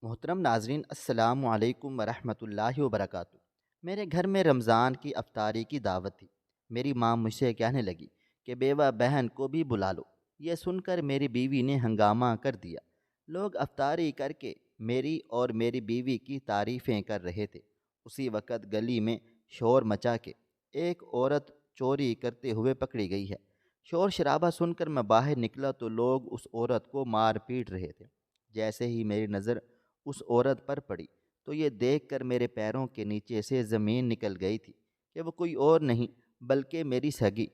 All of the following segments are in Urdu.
محترم ناظرین، السلام علیکم ورحمۃ اللہ وبرکاتہ۔ میرے گھر میں رمضان کی افطاری کی دعوت تھی۔ میری ماں مجھ سے کہنے لگی کہ بیوہ بہن کو بھی بلا لو۔ یہ سن کر میری بیوی نے ہنگامہ کر دیا۔ لوگ افطاری کر کے میری اور میری بیوی کی تعریفیں کر رہے تھے۔ اسی وقت گلی میں شور مچا کے ایک عورت چوری کرتے ہوئے پکڑی گئی ہے۔ شور شرابہ سن کر میں باہر نکلا تو لوگ اس عورت کو مار پیٹ رہے تھے۔ جیسے ہی میری نظر اس عورت پر پڑی تو یہ دیکھ کر میرے پیروں کے نیچے سے زمین نکل گئی تھی کہ وہ کوئی اور نہیں بلکہ میری سگی۔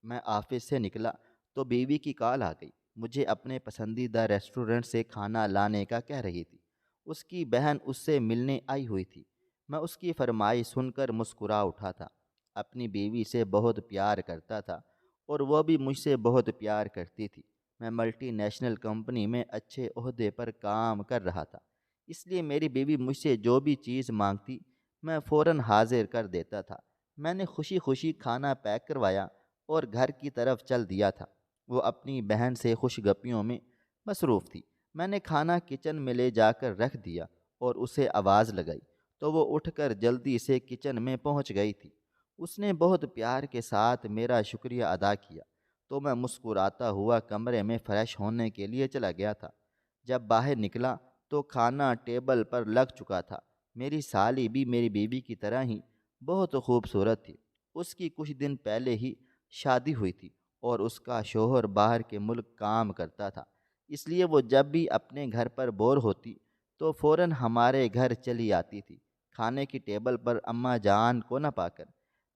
میں آفس سے نکلا تو بیوی کی کال آ گئی۔ مجھے اپنے پسندیدہ ریسٹورنٹ سے کھانا لانے کا کہہ رہی تھی۔ اس کی بہن اس سے ملنے آئی ہوئی تھی۔ میں اس کی فرمائش سن کر مسکرا اٹھا تھا۔ اپنی بیوی سے بہت پیار کرتا تھا اور وہ بھی مجھ سے بہت پیار کرتی تھی۔ میں ملٹی نیشنل کمپنی میں اچھے عہدے پر کام کر رہا تھا، اس لیے میری بیوی مجھ سے جو بھی چیز مانگتی میں فوراً حاضر کر دیتا تھا۔ میں نے خوشی خوشی کھانا پیک کروایا اور گھر کی طرف چل دیا تھا۔ وہ اپنی بہن سے خوش گپیوں میں مصروف تھی۔ میں نے کھانا کچن میں لے جا کر رکھ دیا اور اسے آواز لگائی تو وہ اٹھ کر جلدی سے کچن میں پہنچ گئی تھی۔ اس نے بہت پیار کے ساتھ میرا شکریہ ادا کیا تو میں مسکراتا ہوا کمرے میں فریش ہونے کے لیے چلا گیا تھا۔ جب باہر نکلا تو کھانا ٹیبل پر لگ چکا تھا۔ میری سالی بھی میری بیوی کی طرح ہی بہت خوبصورت تھی۔ اس کی کچھ دن پہلے ہی شادی ہوئی تھی اور اس کا شوہر باہر کے ملک کام کرتا تھا، اس لیے وہ جب بھی اپنے گھر پر بور ہوتی تو فوراً ہمارے گھر چلی آتی تھی۔ کھانے کی ٹیبل پر اماں جان کو نہ پا کر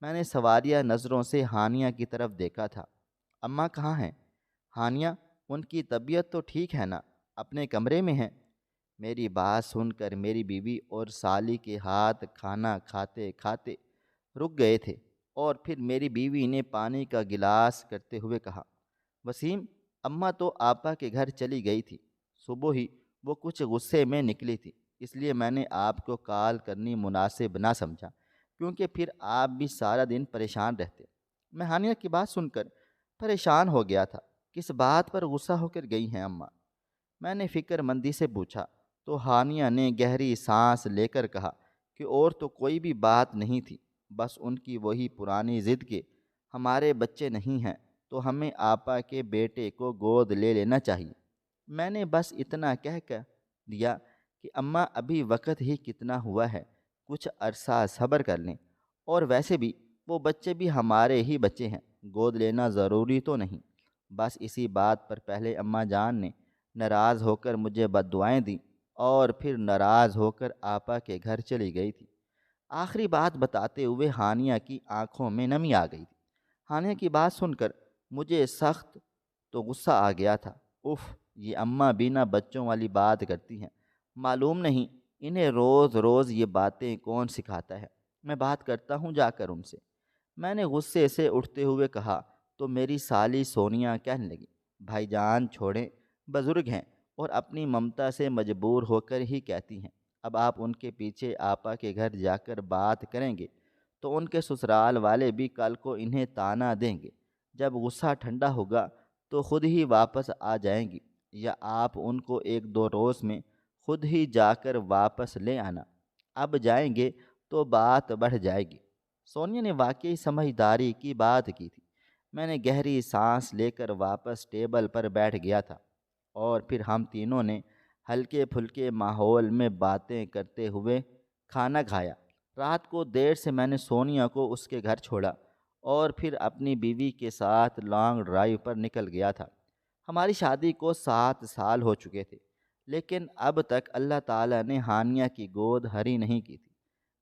میں نے سوالیہ نظروں سے ہانیہ کی طرف دیکھا تھا۔ اماں کہاں ہیں؟ ہانیہ، ان کی طبیعت تو ٹھیک ہے نا؟ اپنے کمرے میں ہیں؟ میری بات سن کر میری بیوی اور سالی کے ہاتھ کھانا کھاتے کھاتے رک گئے تھے اور پھر میری بیوی نے پانی کا گلاس کرتے ہوئے کہا، وسیم، اماں تو آپا کے گھر چلی گئی تھی۔ صبح ہی وہ کچھ غصے میں نکلی تھی، اس لیے میں نے آپ کو کال کرنی مناسب نہ سمجھا کیونکہ پھر آپ بھی سارا دن پریشان رہتے۔ میں ہانیہ کی بات سن کر پریشان ہو گیا تھا۔ کس بات پر غصہ ہو کر گئی ہیں اماں؟ میں نے فکر مندی سے پوچھا تو ہانیہ نے گہری سانس لے کر کہا کہ اور تو کوئی بھی بات نہیں تھی، بس ان کی وہی پرانی ضد کہ ہمارے بچے نہیں ہیں تو ہمیں آپا کے بیٹے کو گود لے لینا چاہیے۔ میں نے بس اتنا کہہ دیا کہ اماں ابھی وقت ہی کتنا ہوا ہے، کچھ عرصہ صبر کر لیں، اور ویسے بھی وہ بچے بھی ہمارے ہی بچے ہیں، گود لینا ضروری تو نہیں۔ بس اسی بات پر پہلے اماں جان نے ناراض ہو کر مجھے بد دعائیں دیں اور پھر ناراض ہو کر آپا کے گھر چلی گئی تھی۔ آخری بات بتاتے ہوئے ہانیہ کی آنکھوں میں نمی آ گئی تھی۔ ہانیہ کی بات سن کر مجھے سخت تو غصہ آ گیا تھا۔ اف، یہ اماں بینا بچوں والی بات کرتی ہیں، معلوم نہیں انہیں روز روز یہ باتیں کون سکھاتا ہے۔ میں بات کرتا ہوں جا کر ان سے، میں نے غصے سے اٹھتے ہوئے کہا تو میری سالی سونیا کہنے لگی، بھائی جان چھوڑیں، بزرگ ہیں اور اپنی ممتا سے مجبور ہو کر ہی کہتی ہیں۔ اب آپ ان کے پیچھے آپا کے گھر جا کر بات کریں گے تو ان کے سسرال والے بھی کل کو انہیں طعنہ دیں گے۔ جب غصہ ٹھنڈا ہوگا تو خود ہی واپس آ جائیں گی، یا آپ ان کو ایک دو روز میں خود ہی جا کر واپس لے آنا۔ اب جائیں گے تو بات بڑھ جائے گی۔ سونیا نے واقعی سمجھداری کی بات کی تھی۔ میں نے گہری سانس لے کر واپس ٹیبل پر بیٹھ گیا تھا اور پھر ہم تینوں نے ہلکے پھلکے ماحول میں باتیں کرتے ہوئے کھانا کھایا۔ رات کو دیر سے میں نے سونیا کو اس کے گھر چھوڑا اور پھر اپنی بیوی کے ساتھ لانگ ڈرائیو پر نکل گیا تھا۔ ہماری شادی کو 7 سال ہو چکے تھے، لیکن اب تک اللہ تعالیٰ نے ہانیہ کی گود ہری نہیں کی تھی۔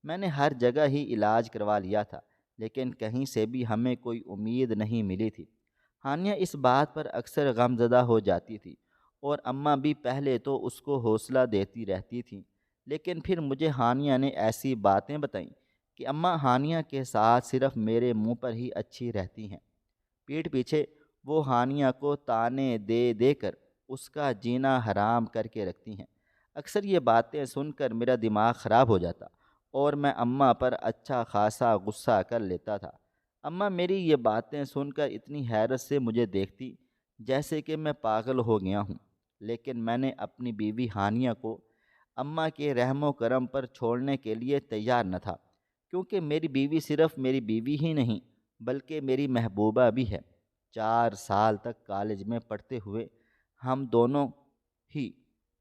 میں نے ہر جگہ ہی علاج کروا لیا تھا، لیکن کہیں سے بھی ہمیں کوئی امید نہیں ملی تھی۔ ہانیہ اس بات پر اکثر غمزدہ ہو جاتی تھی اور اماں بھی پہلے تو اس کو حوصلہ دیتی رہتی تھیں، لیکن پھر مجھے ہانیہ نے ایسی باتیں بتائیں کہ اماں ہانیہ کے ساتھ صرف میرے منہ پر ہی اچھی رہتی ہیں، پیٹھ پیچھے وہ ہانیہ کو طعنے دے دے کر اس کا جینا حرام کر کے رکھتی ہیں۔ اکثر یہ باتیں سن کر میرا دماغ خراب ہو جاتا اور میں اماں پر اچھا خاصا غصہ کر لیتا تھا۔ اماں میری یہ باتیں سن کر اتنی حیرت سے مجھے دیکھتی جیسے کہ میں پاگل ہو گیا ہوں، لیکن میں نے اپنی بیوی ہانیہ کو اماں کے رحم و کرم پر چھوڑنے کے لیے تیار نہ تھا، کیونکہ میری بیوی صرف میری بیوی ہی نہیں بلکہ میری محبوبہ بھی ہے۔ 4 سال تک کالج میں پڑھتے ہوئے ہم دونوں ہی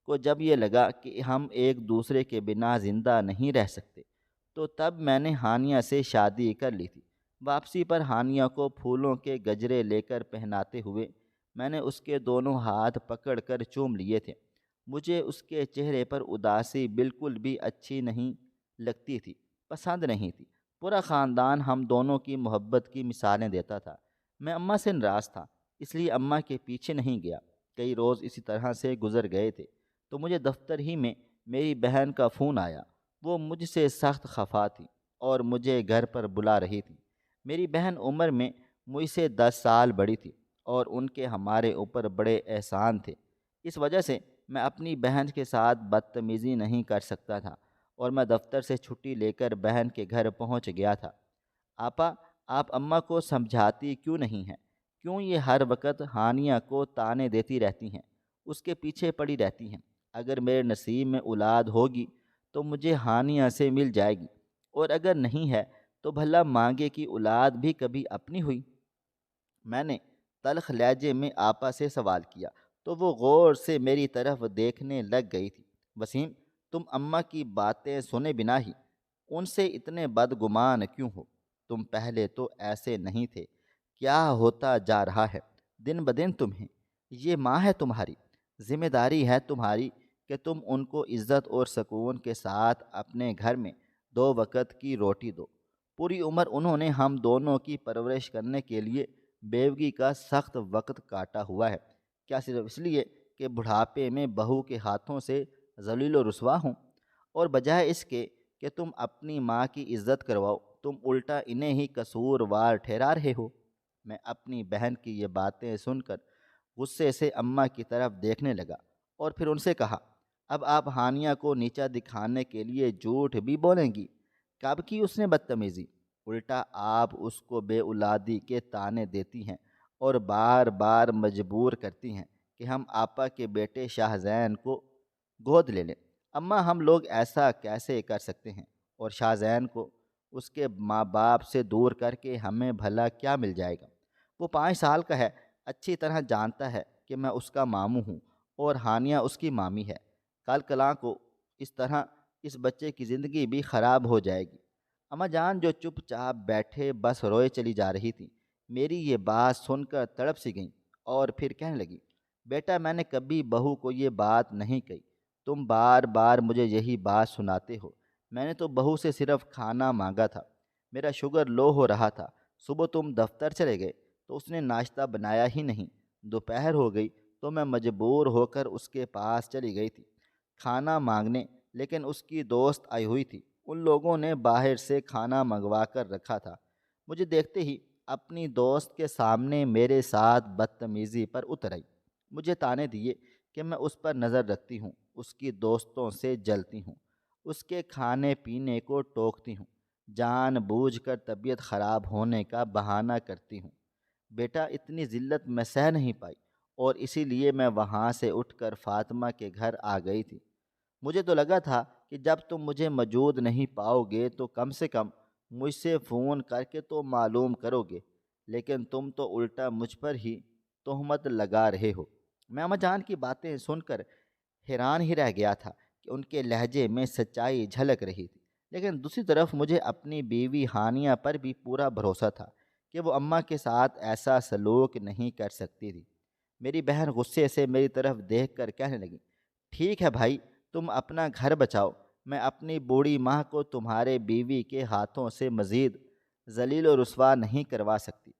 کو جب یہ لگا کہ ہم ایک دوسرے کے بنا زندہ نہیں رہ سکتے، تو تب میں نے ہانیہ سے شادی کر لی تھی۔ واپسی پر ہانیہ کو پھولوں کے گجرے لے کر پہناتے ہوئے میں نے اس کے دونوں ہاتھ پکڑ کر چوم لیے تھے۔ مجھے اس کے چہرے پر اداسی بالکل بھی اچھی نہیں لگتی تھی، پسند نہیں تھی۔ پورا خاندان ہم دونوں کی محبت کی مثالیں دیتا تھا۔ میں اماں سے ناراض تھا، اس لیے اماں کے پیچھے نہیں گیا۔ کئی روز اسی طرح سے گزر گئے تھے تو مجھے دفتر ہی میں میری بہن کا فون آیا۔ وہ مجھ سے سخت خفا تھی اور مجھے گھر پر بلا رہی تھی۔ میری بہن عمر میں مجھ سے 10 سال بڑی تھی اور ان کے ہمارے اوپر بڑے احسان تھے۔ اس وجہ سے میں اپنی بہن کے ساتھ بدتمیزی نہیں کر سکتا تھا اور میں دفتر سے چھٹی لے کر بہن کے گھر پہنچ گیا تھا۔ آپا، آپ اماں کو سمجھاتی کیوں نہیں ہیں؟ کیوں یہ ہر وقت ہانیہ کو تانے دیتی رہتی ہیں، اس کے پیچھے پڑی رہتی ہیں؟ اگر میرے نصیب میں اولاد ہوگی تو مجھے ہانیہ سے مل جائے گی، اور اگر نہیں ہے تو بھلا مانگے کی اولاد بھی کبھی اپنی ہوئی؟ میں نے تلخ لہجے میں آپا سے سوال کیا تو وہ غور سے میری طرف دیکھنے لگ گئی تھی۔ وسیم، تم اماں کی باتیں سنے بنا ہی ان سے اتنے بدگمان کیوں ہو؟ تم پہلے تو ایسے نہیں تھے۔ کیا ہوتا جا رہا ہے؟ دن بدن تمہیں، یہ ماں ہے تمہاری، ذمہ داری ہے تمہاری کہ تم ان کو عزت اور سکون کے ساتھ اپنے گھر میں 2 وقت کی روٹی دو۔ پوری عمر انہوں نے ہم دونوں کی پرورش کرنے کے لیے بیوگی کا سخت وقت کاٹا ہوا ہے، کیا صرف اس لیے کہ بڑھاپے میں بہو کے ہاتھوں سے ذلیل و رسوا ہوں؟ اور بجائے اس کے کہ تم اپنی ماں کی عزت کرواؤ، تم الٹا انہیں ہی قصوروار ٹھہرا رہے ہو۔ میں اپنی بہن کی یہ باتیں سن کر غصے سے اماں کی طرف دیکھنے لگا اور پھر ان سے کہا، اب آپ ہانیہ کو نیچا دکھانے کے لیے جھوٹ بھی بولیں گی؟ کب کی اس نے بدتمیزی؟ الٹا آپ اس کو بے اولادی کے طعنے دیتی ہیں اور بار بار مجبور کرتی ہیں کہ ہم آپا کے بیٹے شاہ زین کو گود لے لیں۔ اماں، ہم لوگ ایسا کیسے کر سکتے ہیں؟ اور شاہ زین کو اس کے ماں باپ سے دور کر کے ہمیں بھلا کیا مل جائے گا؟ وہ 5 سال کا ہے، اچھی طرح جانتا ہے کہ میں اس کا ماموں ہوں اور ہانیہ اس کی مامی ہے۔ کل کلاں کو اس طرح اس بچے کی زندگی بھی خراب ہو جائے گی۔ اماں جان، جو چپ چاپ بیٹھے بس روئے چلی جا رہی تھی، میری یہ بات سن کر تڑپ سی گئیں اور پھر کہنے لگی، بیٹا، میں نے کبھی بہو کو یہ بات نہیں کہی، تم بار بار مجھے یہی بات سناتے ہو۔ میں نے تو بہو سے صرف کھانا مانگا تھا، میرا شوگر لو ہو رہا تھا۔ صبح تم دفتر چلے گئے تو اس نے ناشتہ بنایا ہی نہیں، دوپہر ہو گئی تو میں مجبور ہو کر اس کے پاس چلی گئی تھی کھانا مانگنے، لیکن اس کی دوست آئی ہوئی تھی، ان لوگوں نے باہر سے کھانا منگوا کر رکھا تھا۔ مجھے دیکھتے ہی اپنی دوست کے سامنے میرے ساتھ بدتمیزی پر اتر آئی، مجھے طعنے دیے کہ میں اس پر نظر رکھتی ہوں، اس کی دوستوں سے جلتی ہوں، اس کے کھانے پینے کو ٹوکتی ہوں، جان بوجھ کر طبیعت خراب ہونے کا بہانہ کرتی ہوں۔ بیٹا، اتنی ذلت میں سہ نہیں پائی اور اسی لیے میں وہاں سے اٹھ کر فاطمہ کے گھر آ گئی تھی۔ مجھے تو لگا تھا کہ جب تم مجھے موجود نہیں پاؤ گے تو کم سے کم مجھ سے فون کر کے تو معلوم کرو گے، لیکن تم تو الٹا مجھ پر ہی تہمت لگا رہے ہو۔ میں اماں جان کی باتیں سن کر حیران ہی رہ گیا تھا کہ ان کے لہجے میں سچائی جھلک رہی تھی، لیکن دوسری طرف مجھے اپنی بیوی ہانیہ پر بھی پورا بھروسہ تھا کہ وہ اماں کے ساتھ ایسا سلوک نہیں کر سکتی تھی۔ میری بہن غصے سے میری طرف دیکھ کر کہنے لگی، ٹھیک ہے بھائی، تم اپنا گھر بچاؤ، میں اپنی بوڑھی ماں کو تمہارے بیوی کے ہاتھوں سے مزید ذلیل و رسوا نہیں کروا سکتی۔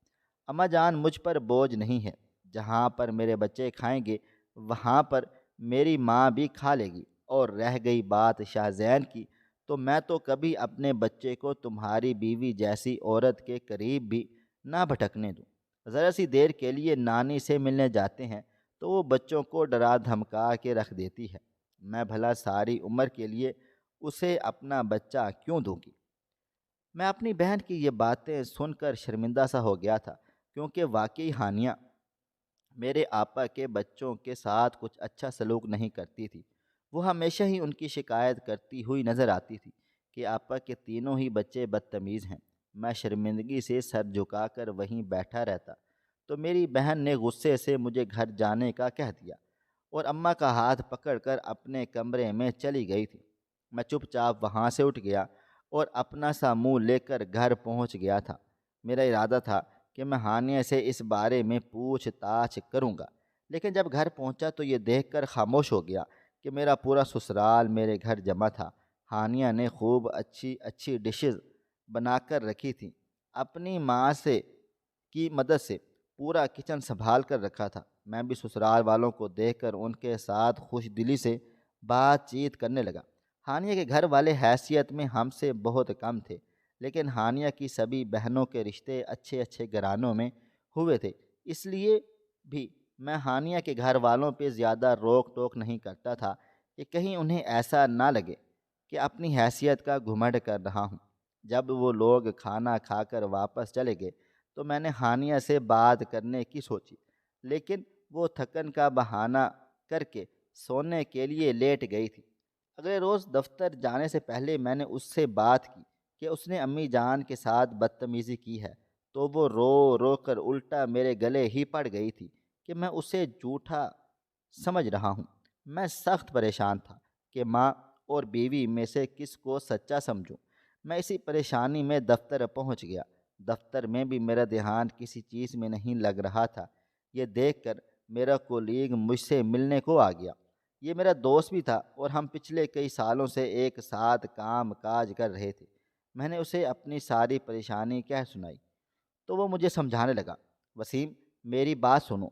اماں جان، مجھ پر بوجھ نہیں ہے، جہاں پر میرے بچے کھائیں گے وہاں پر میری ماں بھی کھا لے گی، اور رہ گئی بات شاہ زین کی، تو میں تو کبھی اپنے بچے کو تمہاری بیوی جیسی عورت کے قریب بھی نہ بھٹکنے دوں۔ ذرا سی دیر کے لیے نانی سے ملنے جاتے ہیں تو وہ بچوں کو ڈرا دھمکا کے رکھ دیتی ہے، میں بھلا ساری عمر کے لیے اسے اپنا بچہ کیوں دوں گی؟ میں اپنی بہن کی یہ باتیں سن کر شرمندہ سا ہو گیا تھا، کیونکہ واقعی ہانیہ میرے آپا کے بچوں کے ساتھ کچھ اچھا سلوک نہیں کرتی تھی۔ وہ ہمیشہ ہی ان کی شکایت کرتی ہوئی نظر آتی تھی کہ آپا کے تینوں ہی بچے بدتمیز ہیں۔ میں شرمندگی سے سر جھکا کر وہیں بیٹھا رہتا تو میری بہن نے غصے سے مجھے گھر جانے کا کہہ دیا اور اماں کا ہاتھ پکڑ کر اپنے کمرے میں چلی گئی تھی۔ میں چپ چاپ وہاں سے اٹھ گیا اور اپنا سا منہ لے کر گھر پہنچ گیا تھا۔ میرا ارادہ تھا کہ میں ہانیہ سے اس بارے میں پوچھ تاچھ کروں گا، لیکن جب گھر پہنچا تو یہ دیکھ کر خاموش ہو گیا کہ میرا پورا سسرال میرے گھر جمع تھا۔ ہانیہ نے خوب اچھی اچھی ڈشز بنا کر رکھی تھیں۔ اپنی ماں سے کی مدد سے پورا کچن سنبھال کر رکھا تھا۔ میں بھی سسرال والوں کو دیکھ کر ان کے ساتھ خوش دلی سے بات چیت کرنے لگا۔ ہانیہ کے گھر والے حیثیت میں ہم سے بہت کم تھے، لیکن ہانیہ کی سبھی بہنوں کے رشتے اچھے اچھے گھرانوں میں ہوئے تھے، اس لیے بھی میں ہانیہ کے گھر والوں پہ زیادہ روک ٹوک نہیں کرتا تھا کہ کہیں انہیں ایسا نہ لگے کہ اپنی حیثیت کا گھمنڈ کر رہا ہوں۔ جب وہ لوگ کھانا کھا کر واپس چلے گئے تو میں نے ہانیہ سے بات کرنے کی سوچی، لیکن وہ تھکن کا بہانہ کر کے سونے کے لیے لیٹ گئی تھی۔ اگلے روز دفتر جانے سے پہلے میں نے اس سے بات کی کہ اس نے امی جان کے ساتھ بدتمیزی کی ہے، تو وہ رو رو کر الٹا میرے گلے ہی پڑ گئی تھی کہ میں اسے جھوٹا سمجھ رہا ہوں۔ میں سخت پریشان تھا کہ ماں اور بیوی میں سے کس کو سچا سمجھوں۔ میں اسی پریشانی میں دفتر پہنچ گیا۔ دفتر میں بھی میرا دھیان کسی چیز میں نہیں لگ رہا تھا۔ یہ دیکھ کر میرا کولیگ مجھ سے ملنے کو آ گیا۔ یہ میرا دوست بھی تھا اور ہم پچھلے کئی سالوں سے ایک ساتھ کام کاج کر رہے تھے۔ میں نے اسے اپنی ساری پریشانی کہہ سنائی تو وہ مجھے سمجھانے لگا، وسیم میری بات سنو،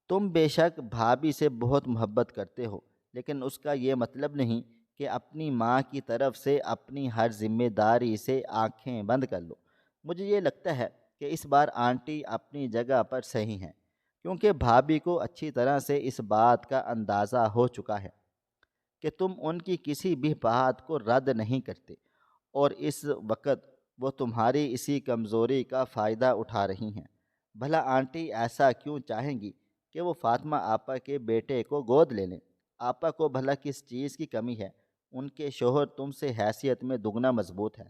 تم بے شک بھابھی سے بہت محبت کرتے ہو، لیکن اس کا یہ مطلب نہیں کہ اپنی ماں کی طرف سے اپنی ہر ذمہ داری سے آنکھیں بند کر لو۔ مجھے یہ لگتا ہے کہ اس بار آنٹی اپنی جگہ پر صحیح ہیں، کیونکہ بھابھی کو اچھی طرح سے اس بات کا اندازہ ہو چکا ہے کہ تم ان کی کسی بھی بات کو رد نہیں کرتے، اور اس وقت وہ تمہاری اسی کمزوری کا فائدہ اٹھا رہی ہیں۔ بھلا آنٹی ایسا کیوں چاہیں گی کہ وہ فاطمہ آپا کے بیٹے کو گود لے لیں؟ آپا کو بھلا کس چیز کی کمی ہے؟ ان کے شوہر تم سے حیثیت میں دگنا مضبوط ہے۔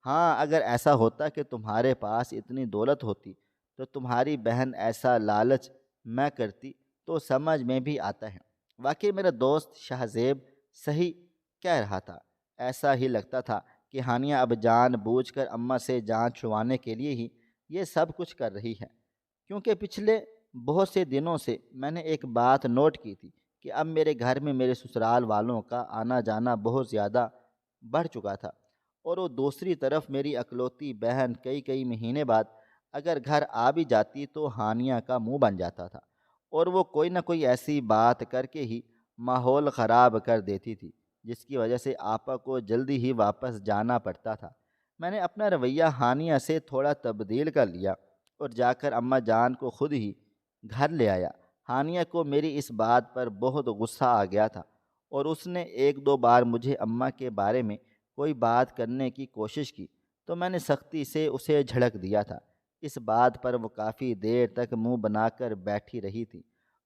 ہاں، اگر ایسا ہوتا کہ تمہارے پاس اتنی دولت ہوتی تو تمہاری بہن ایسا لالچ میں کرتی تو سمجھ میں بھی آتا ہے۔ واقعی میرا دوست شاہ زیب صحیح کہہ رہا تھا۔ ایسا ہی لگتا تھا کہ ہانیہ اب جان بوجھ کر اماں سے جان چھڑوانے کے لیے ہی یہ سب کچھ کر رہی ہے، کیونکہ پچھلے بہت سے دنوں سے میں نے ایک بات نوٹ کی تھی کہ اب میرے گھر میں میرے سسرال والوں کا آنا جانا بہت زیادہ بڑھ چکا تھا، اور وہ دوسری طرف میری اکلوتی بہن کئی کئی مہینے بعد اگر گھر آ بھی جاتی تو ہانیہ کا منہ بن جاتا تھا، اور وہ کوئی نہ کوئی ایسی بات کر کے ہی ماحول خراب کر دیتی تھی، جس کی وجہ سے آپا کو جلدی ہی واپس جانا پڑتا تھا۔ میں نے اپنا رویہ ہانیہ سے تھوڑا تبدیل کر لیا اور جا کر اماں جان کو خود ہی گھر لے آیا۔ ہانیہ کو میری اس بات پر بہت غصہ آ گیا تھا، اور اس نے ایک دو بار مجھے اماں کے بارے میں کوئی بات کرنے کی کوشش کی تو میں نے سختی سے اسے جھڑک دیا تھا۔ اس بات پر وہ کافی دیر تک منہ بنا کر بیٹھی رہی تھی،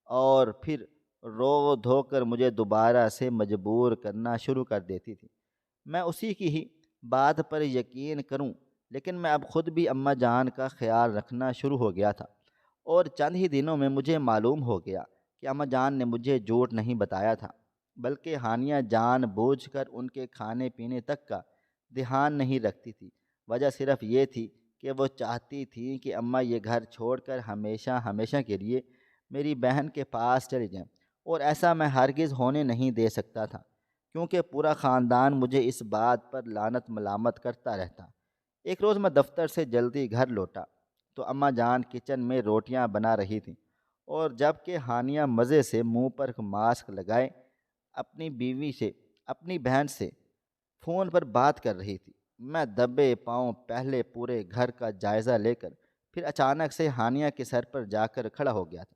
اور پھر رو دھو کر مجھے دوبارہ سے مجبور کرنا شروع کر دیتی تھی میں اسی کی ہی بات پر یقین کروں۔ لیکن میں اب خود بھی اماں جان کا خیال رکھنا شروع ہو گیا تھا، اور چند ہی دنوں میں مجھے معلوم ہو گیا کہ اماں جان نے مجھے جھوٹ نہیں بتایا تھا، بلکہ ہانیہ جان بوجھ کر ان کے کھانے پینے تک کا دھیان نہیں رکھتی تھی۔ وجہ صرف یہ تھی کہ وہ چاہتی تھی کہ اماں یہ گھر چھوڑ کر ہمیشہ ہمیشہ کے لیے میری بہن کے پاس چلی جائیں، اور ایسا میں ہرگز ہونے نہیں دے سکتا تھا، کیونکہ پورا خاندان مجھے اس بات پر لعنت ملامت کرتا رہتا۔ ایک روز میں دفتر سے جلدی گھر لوٹا تو اماں جان کچن میں روٹیاں بنا رہی تھیں، اور جب کہ ہانیہ مزے سے منہ پر ماسک لگائے اپنی بیوی سے اپنی بہن سے فون پر بات کر رہی تھی، میں دبے پاؤں پہلے پورے گھر کا جائزہ لے کر پھر اچانک سے ہانیہ کے سر پر جا کر کھڑا ہو گیا تھا،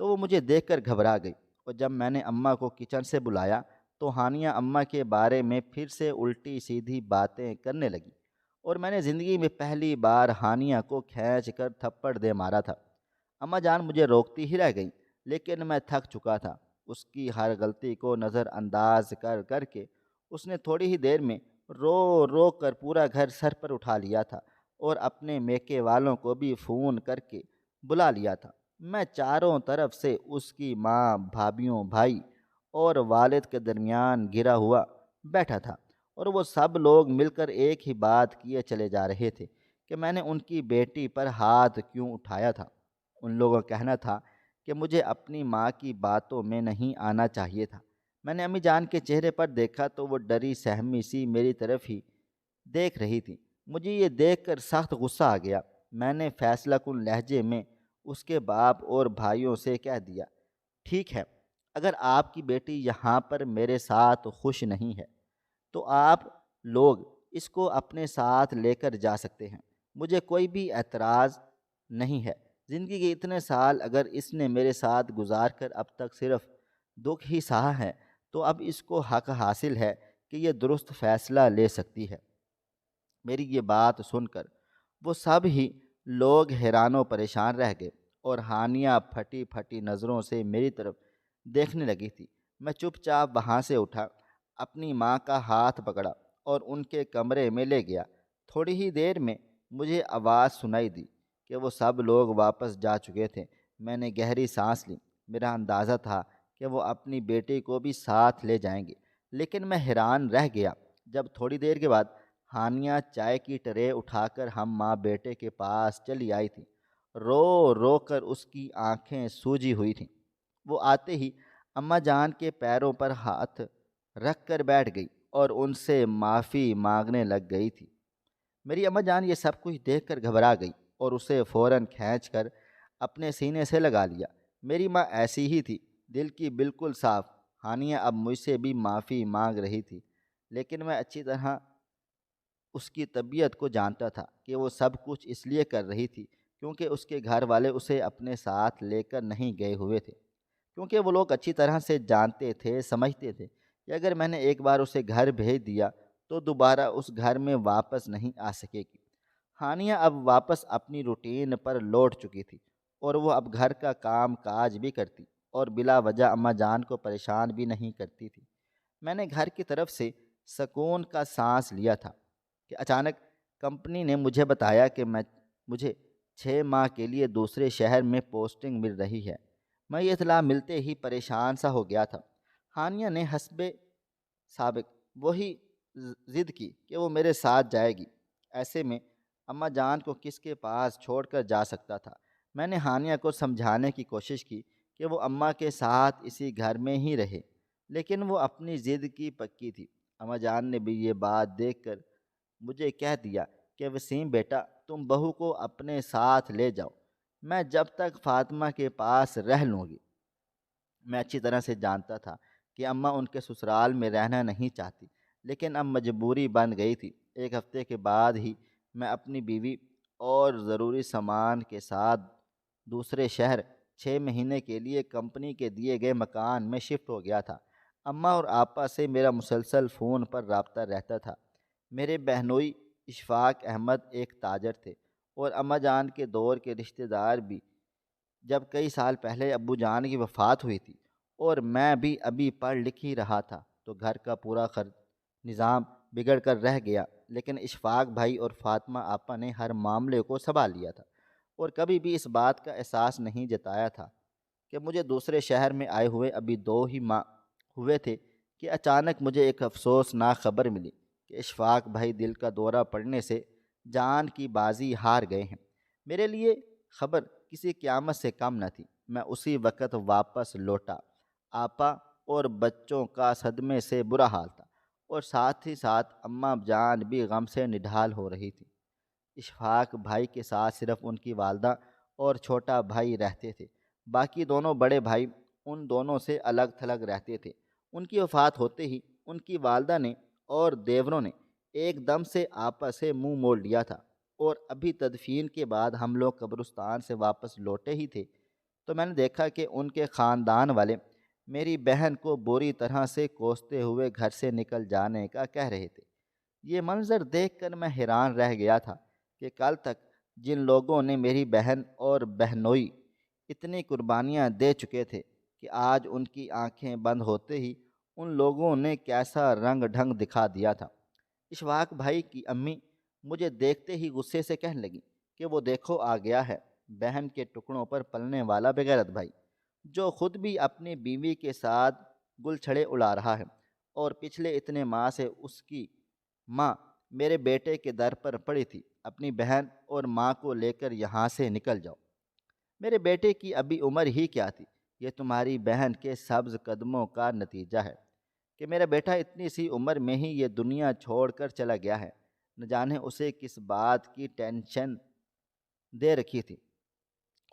تو وہ مجھے دیکھ کر گھبرا گئی، اور جب میں نے اماں کو کچن سے بلایا تو ہانیہ اماں کے بارے میں پھر سے الٹی سیدھی باتیں کرنے لگی، اور میں نے زندگی میں پہلی بار ہانیہ کو کھینچ کر تھپڑ دے مارا تھا۔ اماں جان مجھے روکتی ہی رہ گئیں، لیکن میں تھک چکا تھا۔ اس کی ہر غلطی کو نظر انداز کر کر کے اس نے تھوڑی ہی دیر میں رو رو کر پورا گھر سر پر اٹھا لیا تھا، اور اپنے میکے والوں کو بھی فون کر کے بلا لیا تھا۔ میں چاروں طرف سے اس کی ماں، بھابھیوں، بھائی اور والد کے درمیان گھرا ہوا بیٹھا تھا، اور وہ سب لوگ مل کر ایک ہی بات کیے چلے جا رہے تھے کہ میں نے ان کی بیٹی پر ہاتھ کیوں اٹھایا تھا۔ ان لوگوں کا کہنا تھا کہ مجھے اپنی ماں کی باتوں میں نہیں آنا چاہیے تھا۔ میں نے امی جان کے چہرے پر دیکھا تو وہ ڈری سہمی سی میری طرف ہی دیکھ رہی تھی۔ مجھے یہ دیکھ کر سخت غصہ آ گیا۔ میں نے فیصلہ کن لہجے میں اس کے باپ اور بھائیوں سے کہہ دیا، ٹھیک ہے، اگر آپ کی بیٹی یہاں پر میرے ساتھ خوش نہیں ہے تو آپ لوگ اس کو اپنے ساتھ لے کر جا سکتے ہیں، مجھے کوئی بھی اعتراض نہیں ہے۔ زندگی کے اتنے سال اگر اس نے میرے ساتھ گزار کر اب تک صرف دکھ ہی سہا ہے تو اب اس کو حق حاصل ہے کہ یہ درست فیصلہ لے سکتی ہے۔ میری یہ بات سن کر وہ سب ہی لوگ حیران و پریشان رہ گئے، اور ہانیہ پھٹی پھٹی نظروں سے میری طرف دیکھنے لگی تھی۔ میں چپ چاپ وہاں سے اٹھا، اپنی ماں کا ہاتھ پکڑا اور ان کے کمرے میں لے گیا۔ تھوڑی ہی دیر میں مجھے آواز سنائی دی کہ وہ سب لوگ واپس جا چکے تھے۔ میں نے گہری سانس لی۔ میرا اندازہ تھا کہ وہ اپنی بیٹی کو بھی ساتھ لے جائیں گے، لیکن میں حیران رہ گیا جب تھوڑی دیر کے بعد ہانیہ چائے کی ٹرے اٹھا کر ہم ماں بیٹے کے پاس چلی آئی تھی۔ رو رو کر اس کی آنکھیں سوجی ہوئی تھیں۔ وہ آتے ہی اماں جان کے پیروں پر ہاتھ رکھ کر بیٹھ گئی اور ان سے معافی مانگنے لگ گئی تھی۔ میری اماں جان یہ سب کچھ دیکھ کر گھبرا گئی اور اسے فوراً کھینچ کر اپنے سینے سے لگا لیا۔ میری ماں ایسی ہی تھی، دل کی بالکل صاف۔ ہانیہ اب مجھ سے بھی معافی مانگ رہی تھی، لیکن میں اچھی طرح اس کی طبیعت کو جانتا تھا کہ وہ سب کچھ اس لیے کر رہی تھی کیونکہ اس کے گھر والے اسے اپنے ساتھ لے کر نہیں گئے ہوئے تھے، کیونکہ وہ لوگ اچھی طرح سے جانتے تھے، سمجھتے تھے کہ اگر میں نے ایک بار اسے گھر بھیج دیا تو دوبارہ اس گھر میں واپس نہیں آ سکے گی۔ ہانیہ اب واپس اپنی روٹین پر لوٹ چکی تھی، اور وہ اب گھر کا کام کاج بھی کرتی اور بلا وجہ اماں جان کو پریشان بھی نہیں کرتی تھی۔ میں نے گھر کی طرف سے سکون کا سانس لیا تھا کہ اچانک کمپنی نے مجھے بتایا کہ مجھے 6 ماہ کے لیے دوسرے شہر میں پوسٹنگ مل رہی ہے۔ میں یہ اطلاع ملتے ہی پریشان سا ہو گیا تھا۔ ہانیہ نے حسب سابق وہی ضد کی کہ وہ میرے ساتھ جائے گی۔ ایسے میں اماں جان کو کس کے پاس چھوڑ کر جا سکتا تھا؟ میں نے ہانیہ کو سمجھانے کی کوشش کی کہ وہ اماں کے ساتھ اسی گھر میں ہی رہے، لیکن وہ اپنی ضد کی پکی تھی۔ اماں جان نے بھی یہ بات دیکھ کر مجھے کہہ دیا کہ وسیم بیٹا، تم بہو کو اپنے ساتھ لے جاؤ، میں جب تک فاطمہ کے پاس رہ لوں گی۔ میں اچھی طرح سے جانتا تھا کہ اماں ان کے سسرال میں رہنا نہیں چاہتی، لیکن اب مجبوری بن گئی تھی۔ ایک ہفتے کے بعد ہی میں اپنی بیوی اور ضروری سامان کے ساتھ دوسرے شہر 6 مہینے کے لیے کمپنی کے دیے گئے مکان میں شفٹ ہو گیا تھا۔ اماں اور آپا سے میرا مسلسل فون پر رابطہ رہتا تھا۔ میرے بہنوئی اشفاق احمد ایک تاجر تھے، اور اماں جان کے دور کے رشتہ دار بھی۔ جب کئی سال پہلے ابو جان کی وفات ہوئی تھی اور میں بھی ابھی پڑھ لکھ ہی رہا تھا تو گھر کا پورا نظام بگڑ کر رہ گیا، لیکن اشفاق بھائی اور فاطمہ آپا نے ہر معاملے کو سنبھال لیا تھا، اور کبھی بھی اس بات کا احساس نہیں جتایا تھا کہ مجھے دوسرے شہر میں آئے ہوئے ابھی 2 ہی ماہ ہوئے تھے کہ اچانک مجھے ایک افسوسناک خبر ملی کہ اشفاق بھائی دل کا دورہ پڑنے سے جان کی بازی ہار گئے ہیں۔ میرے لیے خبر کسی قیامت سے کم نہ تھی۔ میں اسی وقت واپس لوٹا۔ آپا اور بچوں کا صدمے سے برا حال تھا، اور ساتھ ہی ساتھ اماں جان بھی غم سے نڈھال ہو رہی تھی۔ اشفاق بھائی کے ساتھ صرف ان کی والدہ اور چھوٹا بھائی رہتے تھے، باقی دونوں بڑے بھائی ان دونوں سے الگ تھلگ رہتے تھے۔ ان کی وفات ہوتے ہی ان کی والدہ نے اور دیوروں نے ایک دم سے آپس سے منہ موڑ لیا تھا، اور ابھی تدفین کے بعد ہم لوگ قبرستان سے واپس لوٹے ہی تھے تو میں نے دیکھا کہ ان کے خاندان والے میری بہن کو بری طرح سے کوستے ہوئے گھر سے نکل جانے کا کہہ رہے تھے۔ یہ منظر دیکھ کر میں حیران رہ گیا تھا کہ کل تک جن لوگوں نے میری بہن اور بہنوئی اتنی قربانیاں دے چکے تھے کہ کہ آج ان کی آنکھیں بند ہوتے ہی ان لوگوں نے کیسا رنگ ڈھنگ دکھا دیا تھا۔ اشفاق بھائی کی امی مجھے دیکھتے ہی غصے سے کہنے لگی کہ وہ دیکھو آ گیا ہے بہن کے ٹکڑوں پر پلنے والا بغیرت بھائی، جو خود بھی اپنی بیوی کے ساتھ گل چھڑے اڑا رہا ہے، اور پچھلے اتنے ماہ سے اس کی ماں میرے بیٹے کے در پر پڑی تھی، اپنی بہن اور ماں کو لے کر یہاں سے نکل جاؤ۔ میرے بیٹے کی ابھی عمر ہی کیا تھی؟ یہ تمہاری بہن کے سبز قدموں کا نتیجہ ہے کہ میرا بیٹا اتنی سی عمر میں ہی یہ دنیا چھوڑ کر چلا گیا ہے۔ نہ جانے اسے کس بات کی ٹینشن دے رکھی تھی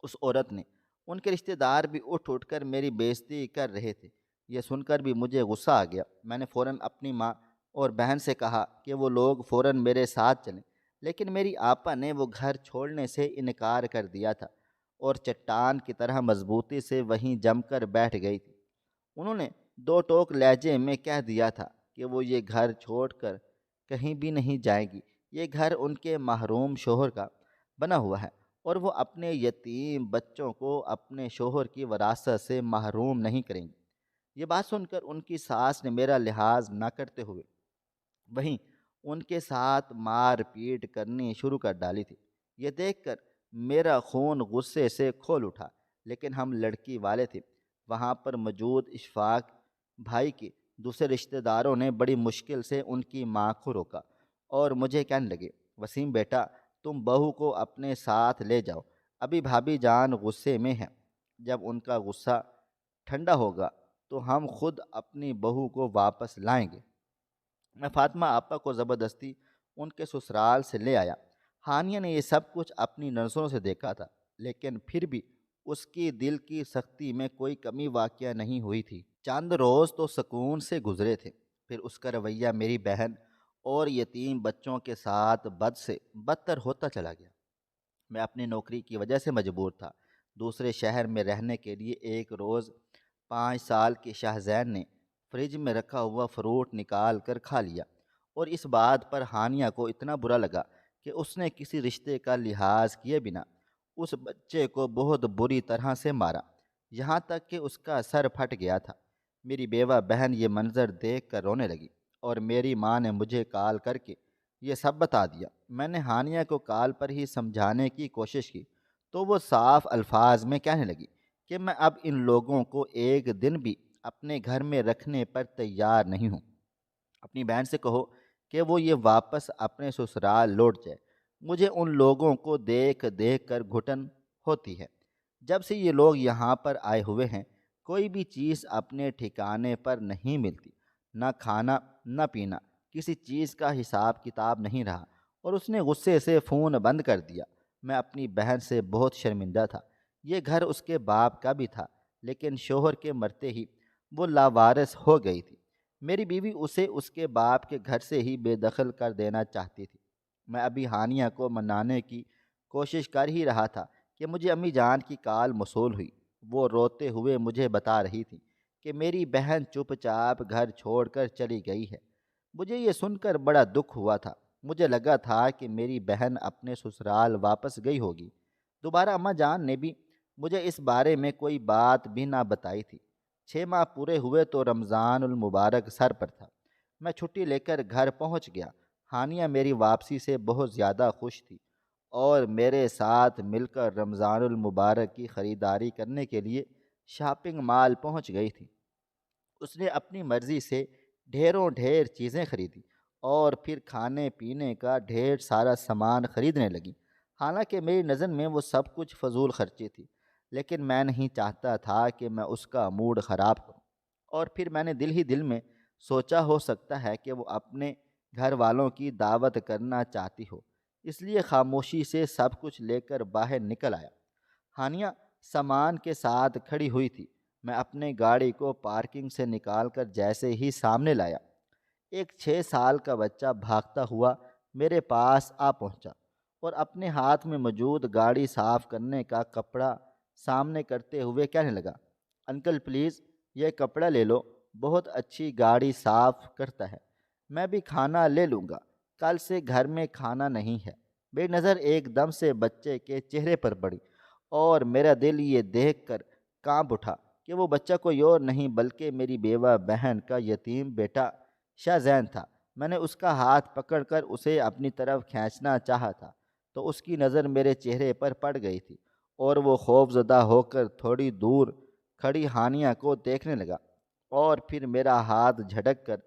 اس عورت نے۔ ان کے رشتہ دار بھی اٹھ اٹھ کر میری بےعزتی کر رہے تھے۔ یہ سن کر بھی مجھے غصہ آ گیا۔ میں نے فوراً اپنی ماں اور بہن سے کہا کہ وہ لوگ فوراً میرے ساتھ چلیں، لیکن میری آپا نے وہ گھر چھوڑنے سے انکار کر دیا تھا اور چٹان کی طرح مضبوطی سے وہیں جم کر بیٹھ گئی تھی۔ انہوں نے دو ٹوک لہجے میں کہہ دیا تھا کہ وہ یہ گھر چھوڑ کر کہیں بھی نہیں جائیں گی۔ یہ گھر ان کے محروم شوہر کا بنا ہوا ہے، اور وہ اپنے یتیم بچوں کو اپنے شوہر کی وراثت سے محروم نہیں کریں گی۔ یہ بات سن کر ان کی ساس نے میرا لحاظ نہ کرتے ہوئے وہیں ان کے ساتھ مار پیٹ کرنی شروع کر ڈالی تھی۔ یہ دیکھ کر میرا خون غصے سے کھول اٹھا، لیکن ہم لڑکی والے تھے۔ وہاں پر موجود اشفاق بھائی کے دوسرے رشتہ داروں نے بڑی مشکل سے ان کی ماں کو روکا اور مجھے کہنے لگے، وسیم بیٹا، تم بہو کو اپنے ساتھ لے جاؤ، ابھی بھابھی جان غصے میں ہیں، جب ان کا غصہ ٹھنڈا ہوگا تو ہم خود اپنی بہو کو واپس لائیں گے۔ میں فاطمہ آپا کو زبردستی ان کے سسرال سے لے آیا۔ ہانیہ نے یہ سب کچھ اپنی نظروں سے دیکھا تھا، لیکن پھر بھی اس کی دل کی سختی میں کوئی کمی واقع نہیں ہوئی تھی۔ چند روز تو سکون سے گزرے تھے، پھر اس کا رویہ میری بہن اور یتیم بچوں کے ساتھ بد سے بدتر ہوتا چلا گیا۔ میں اپنی نوکری کی وجہ سے مجبور تھا دوسرے شہر میں رہنے کے لیے۔ ایک روز 5 سال کی شاہزین نے فریج میں رکھا ہوا فروٹ نکال کر کھا لیا، اور اس بات پر ہانیہ کو اتنا برا لگا کہ اس نے کسی رشتے کا لحاظ کیے بنا اس بچے کو بہت بری طرح سے مارا، یہاں تک کہ اس کا سر پھٹ گیا تھا۔ میری بیوہ بہن یہ منظر دیکھ کر رونے لگی، اور میری ماں نے مجھے کال کر کے یہ سب بتا دیا۔ میں نے ہانیہ کو کال پر ہی سمجھانے کی کوشش کی تو وہ صاف الفاظ میں کہنے لگی کہ میں اب ان لوگوں کو ایک دن بھی اپنے گھر میں رکھنے پر تیار نہیں ہوں۔ اپنی بہن سے کہو کہ وہ یہ واپس اپنے سسرال لوٹ جائے۔ مجھے ان لوگوں کو دیکھ دیکھ کر گھٹن ہوتی ہے۔ جب سے یہ لوگ یہاں پر آئے ہوئے ہیں، کوئی بھی چیز اپنے ٹھکانے پر نہیں ملتی، نہ کھانا نہ پینا، کسی چیز کا حساب کتاب نہیں رہا، اور اس نے غصے سے فون بند کر دیا۔ میں اپنی بہن سے بہت شرمندہ تھا۔ یہ گھر اس کے باپ کا بھی تھا، لیکن شوہر کے مرتے ہی وہ لاوارث ہو گئی تھی۔ میری بیوی اسے اس کے باپ کے گھر سے ہی بے دخل کر دینا چاہتی تھی۔ میں ابھی ہانیہ کو منانے کی کوشش کر ہی رہا تھا کہ مجھے امی جان کی کال موصول ہوئی۔ وہ روتے ہوئے مجھے بتا رہی تھی کہ میری بہن چپ چاپ گھر چھوڑ کر چلی گئی ہے۔ مجھے یہ سن کر بڑا دکھ ہوا تھا۔ مجھے لگا تھا کہ میری بہن اپنے سسرال واپس گئی ہوگی۔ دوبارہ اماں جان نے بھی مجھے اس بارے میں کوئی بات بھی نہ بتائی تھی۔ 6 ماہ پورے ہوئے تو رمضان المبارک سر پر تھا۔ میں چھٹی لے کر گھر پہنچ گیا۔ ہانیہ میری واپسی سے بہت زیادہ خوش تھی، اور میرے ساتھ مل کر رمضان المبارک کی خریداری کرنے کے لیے شاپنگ مال پہنچ گئی تھی۔ اس نے اپنی مرضی سے ڈھیروں ڈھیر چیزیں خریدی، اور پھر کھانے پینے کا ڈھیر سارا سامان خریدنے لگی۔ حالانکہ میری نظر میں وہ سب کچھ فضول خرچی تھی، لیکن میں نہیں چاہتا تھا کہ میں اس کا موڈ خراب کروں۔ اور پھر میں نے دل ہی دل میں سوچا ہو سکتا ہے کہ وہ اپنے گھر والوں کی دعوت کرنا چاہتی ہو، اس لیے خاموشی سے سب کچھ لے کر باہر نکل آیا۔ ہانیہ سامان کے ساتھ کھڑی ہوئی تھی۔ میں اپنے گاڑی کو پارکنگ سے نکال کر جیسے ہی سامنے لایا، ایک 6 سال کا بچہ بھاگتا ہوا میرے پاس آ پہنچا، اور اپنے ہاتھ میں موجود گاڑی صاف کرنے کا کپڑا سامنے کرتے ہوئے کہنے لگا، انکل پلیز یہ کپڑا لے لو، بہت اچھی گاڑی صاف کرتا ہے۔ میں بھی کھانا لے لوں گا، کل سے گھر میں کھانا نہیں ہے۔ میری نظر ایک دم سے بچے کے چہرے پر پڑی، اور میرا دل یہ دیکھ کر کانپ اٹھا کہ وہ بچہ کوئی اور نہیں بلکہ میری بیوہ بہن کا یتیم بیٹا شاہ زین تھا۔ میں نے اس کا ہاتھ پکڑ کر اسے اپنی طرف کھینچنا چاہا تھا تو اس کی نظر میرے چہرے پر پڑ گئی تھی اور وہ خوف زدہ ہو کر تھوڑی دور کھڑی ہانیہ کو دیکھنے لگا اور پھر میرا ہاتھ جھٹک کر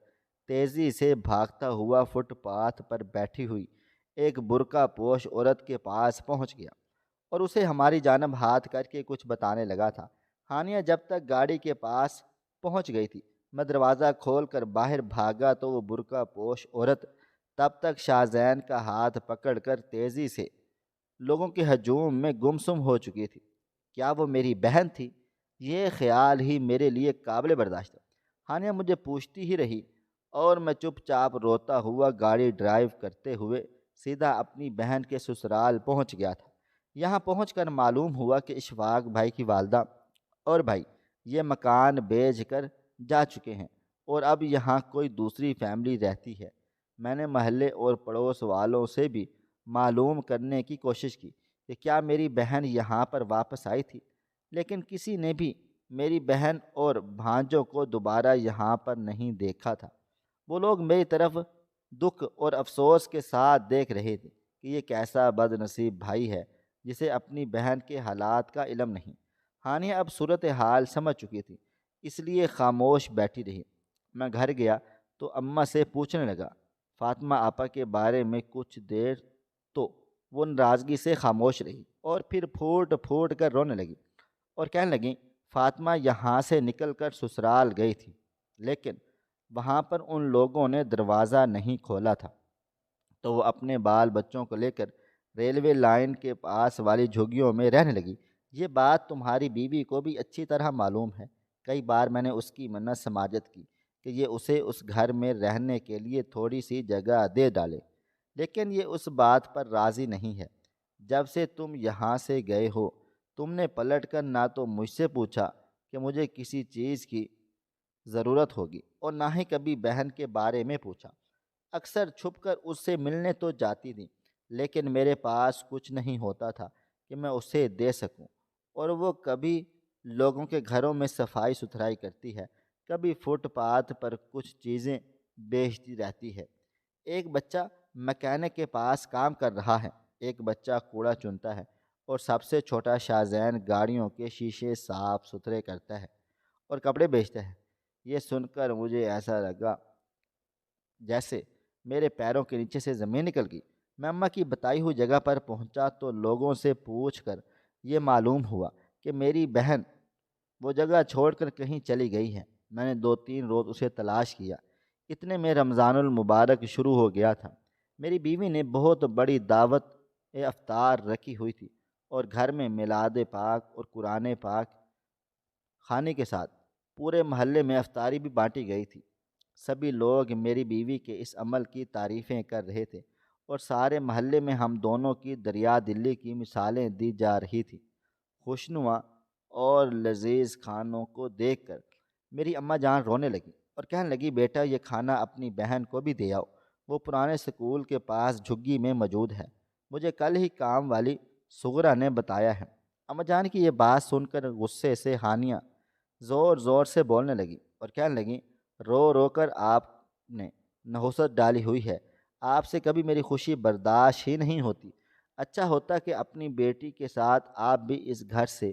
تیزی سے بھاگتا ہوا فٹ پاتھ پر بیٹھی ہوئی ایک برقع پوش عورت کے پاس پہنچ گیا اور اسے ہماری جانب ہاتھ کر کے کچھ بتانے لگا تھا۔ ہانیہ جب تک گاڑی کے پاس پہنچ گئی تھی، میں دروازہ کھول کر باہر بھاگا تو وہ برقع پوش عورت تب تک شاہ زین کا ہاتھ پکڑ کر تیزی سے لوگوں کے ہجوم میں گمسم ہو چکی تھی۔ کیا وہ میری بہن تھی؟ یہ خیال ہی میرے لیے قابل برداشت تھا۔ ہانیہ مجھے پوچھتی ہی رہی اور میں چپ چاپ روتا ہوا گاڑی ڈرائیو کرتے ہوئے سیدھا اپنی بہن کے سسرال پہنچ گیا تھا۔ یہاں پہنچ کر معلوم ہوا کہ اشفاق بھائی کی والدہ اور بھائی یہ مکان بیچ کر جا چکے ہیں اور اب یہاں کوئی دوسری فیملی رہتی ہے۔ میں نے محلے اور پڑوس والوں سے بھی معلوم کرنے کی کوشش کی کہ کیا میری بہن یہاں پر واپس آئی تھی، لیکن کسی نے بھی میری بہن اور بھانجوں کو دوبارہ یہاں پر نہیں دیکھا تھا۔ وہ لوگ میری طرف دکھ اور افسوس کے ساتھ دیکھ رہے تھے کہ یہ کیسا بد نصیب بھائی ہے جسے اپنی بہن کے حالات کا علم نہیں۔ ہانیہ اب صورتحال سمجھ چکی تھی، اس لیے خاموش بیٹھی رہی۔ میں گھر گیا تو اماں سے پوچھنے لگا فاطمہ آپا کے بارے میں کچھ دیر، تو وہ ناراضگی سے خاموش رہی اور پھر پھوٹ پھوٹ کر رونے لگی اور کہنے لگی فاطمہ یہاں سے نکل کر سسرال گئی تھی، لیکن وہاں پر ان لوگوں نے دروازہ نہیں کھولا تھا تو وہ اپنے بال بچوں کو لے کر ریلوے لائن کے پاس والی جھگیوں میں رہنے لگی۔ یہ بات تمہاری بیوی کو بھی اچھی طرح معلوم ہے۔ کئی بار میں نے اس کی منت سماجت کی کہ یہ اسے اس گھر میں رہنے کے لیے تھوڑی سی جگہ دے ڈالے، لیکن یہ اس بات پر راضی نہیں ہے۔ جب سے تم یہاں سے گئے ہو تم نے پلٹ کر نہ تو مجھ سے پوچھا کہ مجھے کسی چیز کی ضرورت ہوگی اور نہ ہی کبھی بہن کے بارے میں پوچھا۔ اکثر چھپ کر اس سے ملنے تو جاتی تھی، لیکن میرے پاس کچھ نہیں ہوتا تھا کہ میں اسے دے سکوں، اور وہ کبھی لوگوں کے گھروں میں صفائی ستھرائی کرتی ہے، کبھی فٹ پاتھ پر کچھ چیزیں بیچتی رہتی ہے۔ ایک بچہ مکینک کے پاس کام کر رہا ہے، ایک بچہ کوڑا چنتا ہے اور سب سے چھوٹا شاہ زین گاڑیوں کے شیشے صاف ستھرے کرتا ہے اور کپڑے بیچتا ہے۔ یہ سن کر مجھے ایسا لگا جیسے میرے پیروں کے نیچے سے زمین نکل گئی۔ میں اماں کی بتائی ہوئی جگہ پر پہنچا تو لوگوں سے پوچھ کر یہ معلوم ہوا کہ میری بہن وہ جگہ چھوڑ کر کہیں چلی گئی ہے۔ میں نے 2-3 روز اسے تلاش کیا، اتنے میں رمضان المبارک شروع ہو گیا تھا۔ میری بیوی نے بہت بڑی دعوت افطار رکھی ہوئی تھی اور گھر میں میلاد پاک اور قرآن پاک خانے کے ساتھ پورے محلے میں افطاری بھی بانٹی گئی تھی۔ سبھی لوگ میری بیوی کے اس عمل کی تعریفیں کر رہے تھے اور سارے محلے میں ہم دونوں کی دریا دلی کی مثالیں دی جا رہی تھی۔ خوشنما اور لذیذ کھانوں کو دیکھ کر میری اماں جان رونے لگی اور کہنے لگی بیٹا یہ کھانا اپنی بہن کو بھی دے آؤ، وہ پرانے سکول کے پاس جھگی میں موجود ہے، مجھے کل ہی کام والی سغرا نے بتایا ہے۔ اماں جان کی یہ بات سن کر غصے سے ہانیہ زور زور سے بولنے لگی اور کہنے لگی رو رو کر آپ نے نحوست ڈالی ہوئی ہے، آپ سے کبھی میری خوشی برداشت ہی نہیں ہوتی۔ اچھا ہوتا کہ اپنی بیٹی کے ساتھ آپ بھی اس گھر سے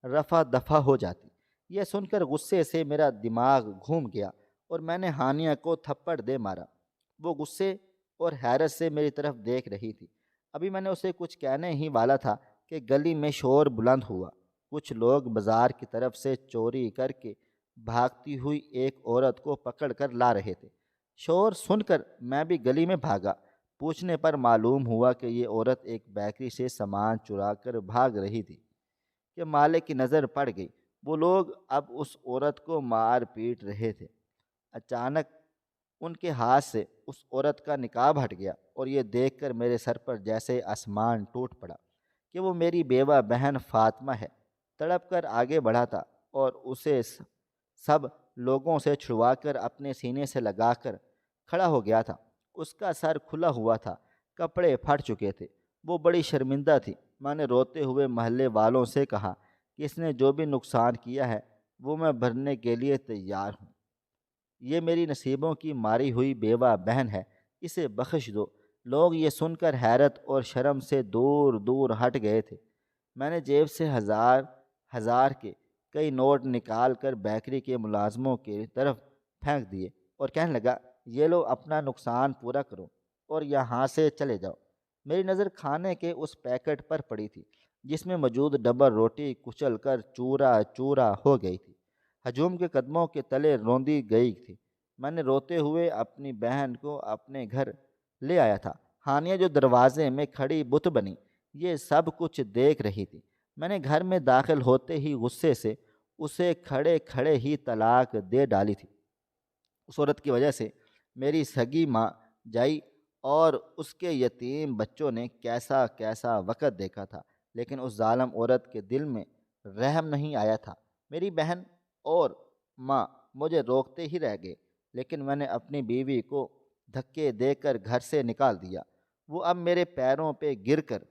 رفع دفع ہو جاتی۔ یہ سن کر غصے سے میرا دماغ گھوم گیا اور میں نے ہانیہ کو تھپڑ دے مارا۔ وہ غصے اور حیرت سے میری طرف دیکھ رہی تھی۔ ابھی میں نے اسے کچھ کہنے ہی والا تھا کہ گلی میں شور بلند ہوا۔ کچھ لوگ بازار کی طرف سے چوری کر کے بھاگتی ہوئی ایک عورت کو پکڑ کر لا رہے تھے۔ شور سن کر میں بھی گلی میں بھاگا۔ پوچھنے پر معلوم ہوا کہ یہ عورت ایک بیکری سے سامان چرا کر بھاگ رہی تھی کہ مالک کی نظر پڑ گئی۔ وہ لوگ اب اس عورت کو مار پیٹ رہے تھے۔ اچانک ان کے ہاتھ سے اس عورت کا نقاب ہٹ گیا اور یہ دیکھ کر میرے سر پر جیسے آسمان ٹوٹ پڑا کہ وہ میری بیوہ بہن فاطمہ ہے۔ تڑپ کر آگے بڑھا تھا اور اسے سب لوگوں سے چھڑوا کر اپنے سینے سے لگا کر کھڑا ہو گیا تھا۔ اس کا سر کھلا ہوا تھا، کپڑے پھٹ چکے تھے، وہ بڑی شرمندہ تھی۔ میں نے روتے ہوئے محلے والوں سے کہا کہ اس نے جو بھی نقصان کیا ہے وہ میں بھرنے کے لیے تیار ہوں۔ یہ میری نصیبوں کی ماری ہوئی بیوہ بہن ہے، اسے بخش دو۔ لوگ یہ سن کر حیرت اور شرم سے دور دور ہٹ گئے تھے۔ میں نے جیب سے ہزار ہزار کے کئی نوٹ نکال کر بیکری کے ملازموں کی طرف پھینک دیے اور کہنے لگا، یہ لو اپنا نقصان پورا کرو اور یہاں سے چلے جاؤ۔ میری نظر کھانے کے اس پیکٹ پر پڑی تھی جس میں موجود ڈبل روٹی کچل کر چورا چورا ہو گئی تھی، ہجوم کے قدموں کے تلے روندی گئی تھی۔ میں نے روتے ہوئے اپنی بہن کو اپنے گھر لے آیا تھا۔ ہانیہ جو دروازے میں کھڑی بت بنی یہ سب کچھ دیکھ رہی تھی۔ میں نے گھر میں داخل ہوتے ہی غصے سے اسے کھڑے کھڑے ہی طلاق دے ڈالی تھی۔ اس عورت کی وجہ سے میری سگی ماں جائی اور اس کے یتیم بچوں نے کیسا کیسا وقت دیکھا تھا، لیکن اس ظالم عورت کے دل میں رحم نہیں آیا تھا۔ میری بہن اور ماں مجھے روکتے ہی رہ گئے، لیکن میں نے اپنی بیوی کو دھکے دے کر گھر سے نکال دیا۔ وہ اب میرے پیروں پہ گر کر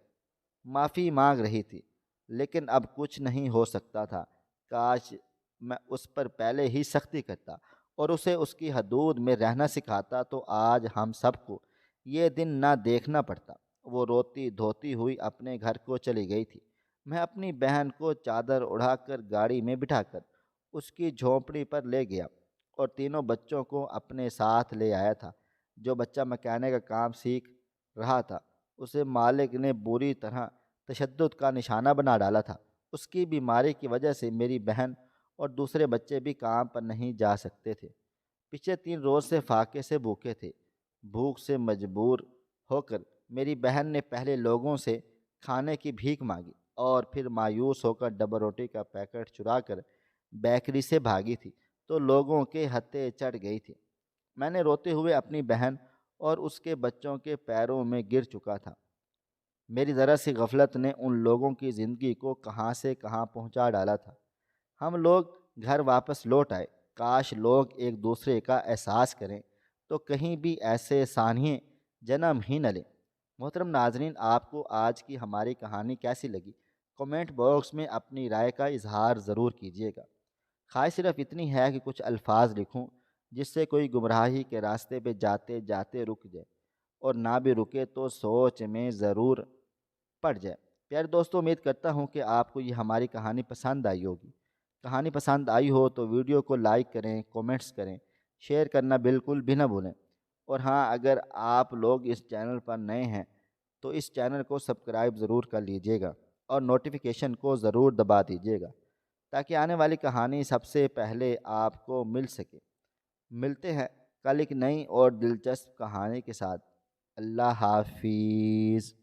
معافی مانگ رہی تھی، لیکن اب کچھ نہیں ہو سکتا تھا۔ کاش میں اس پر پہلے ہی سختی کرتا اور اسے اس کی حدود میں رہنا سکھاتا تو آج ہم سب کو یہ دن نہ دیکھنا پڑتا۔ وہ روتی دھوتی ہوئی اپنے گھر کو چلی گئی تھی۔ میں اپنی بہن کو چادر اڑا کر گاڑی میں بٹھا کر اس کی جھونپڑی پر لے گیا اور تینوں بچوں کو اپنے ساتھ لے آیا تھا۔ جو بچہ مکینک کا کام سیکھ رہا تھا اسے مالک نے بری طرح تشدد کا نشانہ بنا ڈالا تھا۔ اس کی بیماری کی وجہ سے میری بہن اور دوسرے بچے بھی کام پر نہیں جا سکتے تھے۔ پچھلے 3 روز سے فاقے سے بھوکے تھے۔ بھوک سے مجبور ہو کر میری بہن نے پہلے لوگوں سے کھانے کی بھیک مانگی اور پھر مایوس ہو کر ڈبل روٹی کا پیکٹ چرا کر بیکری سے بھاگی تھی تو لوگوں کے ہتھے چڑھ گئی تھی۔ میں نے روتے ہوئے اپنی بہن اور اس کے بچوں کے پیروں میں گر چکا تھا۔ میری ذرا سی غفلت نے ان لوگوں کی زندگی کو کہاں سے کہاں پہنچا ڈالا تھا۔ ہم لوگ گھر واپس لوٹ آئے۔ کاش لوگ ایک دوسرے کا احساس کریں تو کہیں بھی ایسے سانحے جنم ہی نہ لیں۔ محترم ناظرین، آپ کو آج کی ہماری کہانی کیسی لگی؟ کمنٹ باکس میں اپنی رائے کا اظہار ضرور کیجیے گا۔ خواہش صرف اتنی ہے کہ کچھ الفاظ لکھوں جس سے کوئی گمراہی کے راستے پہ جاتے جاتے رک جائے، اور نہ بھی رکے تو سوچ میں ضرور پڑ جائے۔ پیارے دوستو، امید کرتا ہوں کہ آپ کو یہ ہماری کہانی پسند آئی ہوگی۔ کہانی پسند آئی ہو تو ویڈیو کو لائک کریں، کومنٹس کریں، شیئر کرنا بالکل بھی نہ بھولیں۔ اور ہاں، اگر آپ لوگ اس چینل پر نئے ہیں تو اس چینل کو سبسکرائب ضرور کر لیجئے گا اور نوٹیفیکیشن کو ضرور دبا دیجئے گا تاکہ آنے والی کہانی سب سے پہلے آپ کو مل سکے۔ ملتے ہیں کل ایک نئی اور دلچسپ کہانی کے ساتھ۔ اللہ حافظ۔